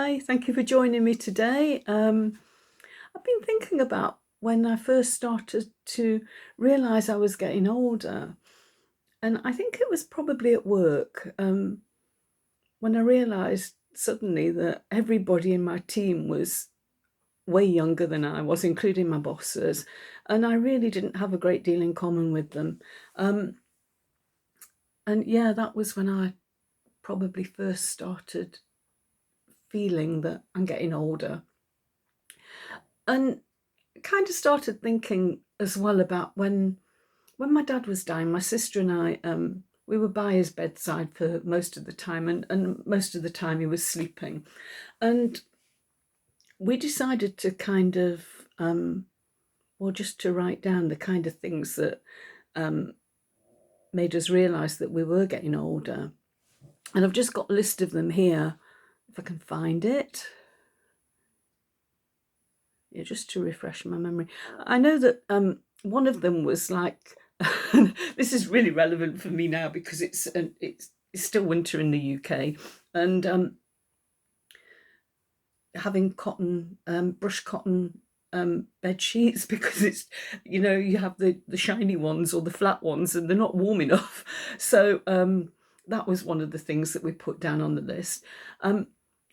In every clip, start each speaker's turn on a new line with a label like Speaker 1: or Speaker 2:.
Speaker 1: Hi, thank you for joining me today. I've been thinking about when I first started to realise I was getting older, and I think it was probably at work when I realised suddenly that everybody in my team was way younger than I was, including my bosses, and I really didn't have a great deal in common with them. Um, and yeah, that was when I probably first started feeling that I'm getting older. And kind of started thinking as well about when my dad was dying, my sister and I we were by his bedside for most of the time, and most of the time he was sleeping. And we decided to kind of or just to write down the kind of things that um, made us realise that we were getting older. And I've just got a list of them here, if I can find it. Yeah, just to refresh my memory. I know that one of them was like, this is really relevant for me now because it's still winter in the UK, and having cotton brush cotton bed sheets because it's you have the shiny ones or the flat ones and they're not warm enough. So that was one of the things that we put down on the list.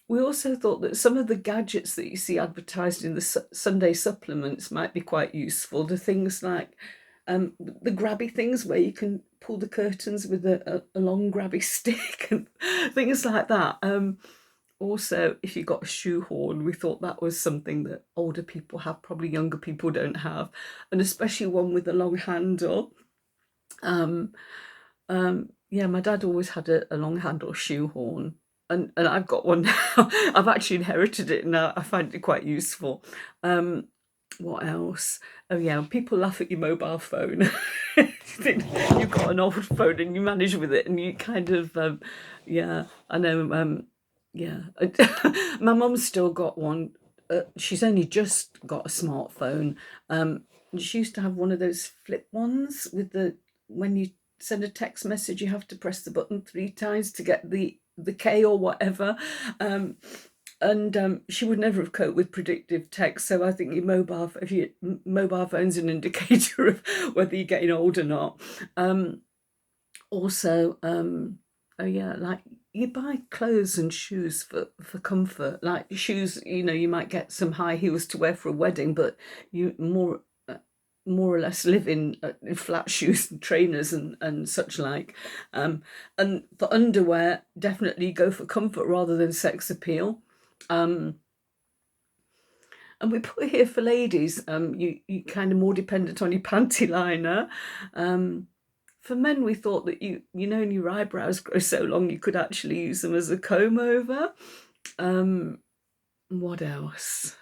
Speaker 1: We also thought that some of the gadgets that you see advertised in the Sunday supplements might be quite useful. The things like the grabby things where you can pull the curtains with a long grabby stick and things like that. Also, if you got a shoehorn, we thought that was something that older people have, probably younger people don't have, and especially one with a long handle. Um, yeah, my dad always had a long handle shoehorn, and I've got one now. I've actually inherited it now. I find it quite useful. What else? Oh yeah, people laugh at your mobile phone. You think you've got an old phone and you manage with it, and you kind of, yeah, I know. Yeah, my mum's still got one. She's only just got a smartphone. She used to have one of those flip ones with the when you send a text message, you have to press the button 3 times to get the K or whatever. And she would never have coped with predictive text. So I think if your mobile phone's an indicator of whether you're getting old or not. Also, oh yeah, like you buy clothes and shoes for comfort. Like shoes, you might get some high heels to wear for a wedding, but you more or less live in flat shoes and trainers and such like. And for underwear, definitely go for comfort rather than sex appeal. Um, and we put here for ladies, you kind of more dependent on your panty liner. For men, we thought that your eyebrows grow so long you could actually use them as a comb over. What else?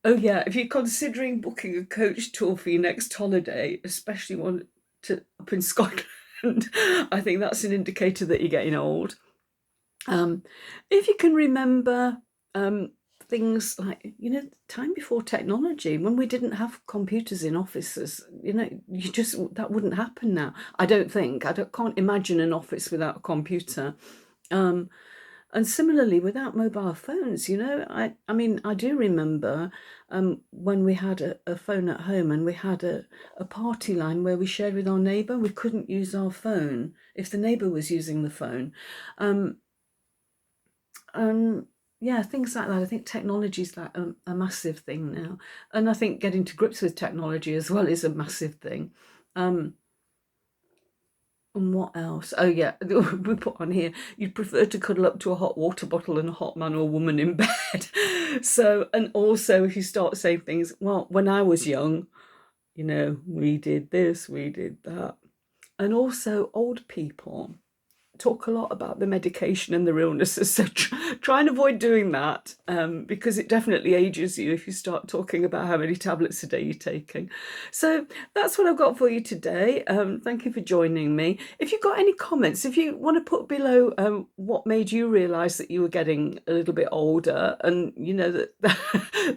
Speaker 1: Oh yeah, if you're considering booking a coach tour for your next holiday, especially one to up in Scotland, I think that's an indicator that you're getting old. If you can remember things like time before technology, when we didn't have computers in offices, you just that wouldn't happen now. I don't think. Can't imagine an office without a computer. Um, and similarly, without mobile phones, I mean, I do remember when we had a phone at home and we had a party line where we shared with our neighbour. We couldn't use our phone if the neighbour was using the phone. Um, yeah, things like that. I think technology is like a massive thing now. And I think getting to grips with technology as well is a massive thing. Um, and what else? Oh yeah, we put on here, you'd prefer to cuddle up to a hot water bottle than a hot man or woman in bed. So, and also if you start saying things, well, when I was young, we did this, we did that. And also old people talk a lot about the medication and their illnesses. So try and avoid doing that because it definitely ages you if you start talking about how many tablets a day you're taking. So that's what I've got for you today. Thank you for joining me. If you've got any comments, if you want to put below what made you realise that you were getting a little bit older and that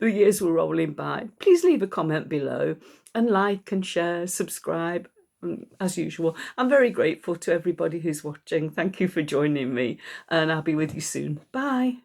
Speaker 1: the years were rolling by, please leave a comment below and like and share, subscribe. as usual. I'm very grateful to everybody who's watching. Thank you for joining me, and I'll be with you soon. Bye.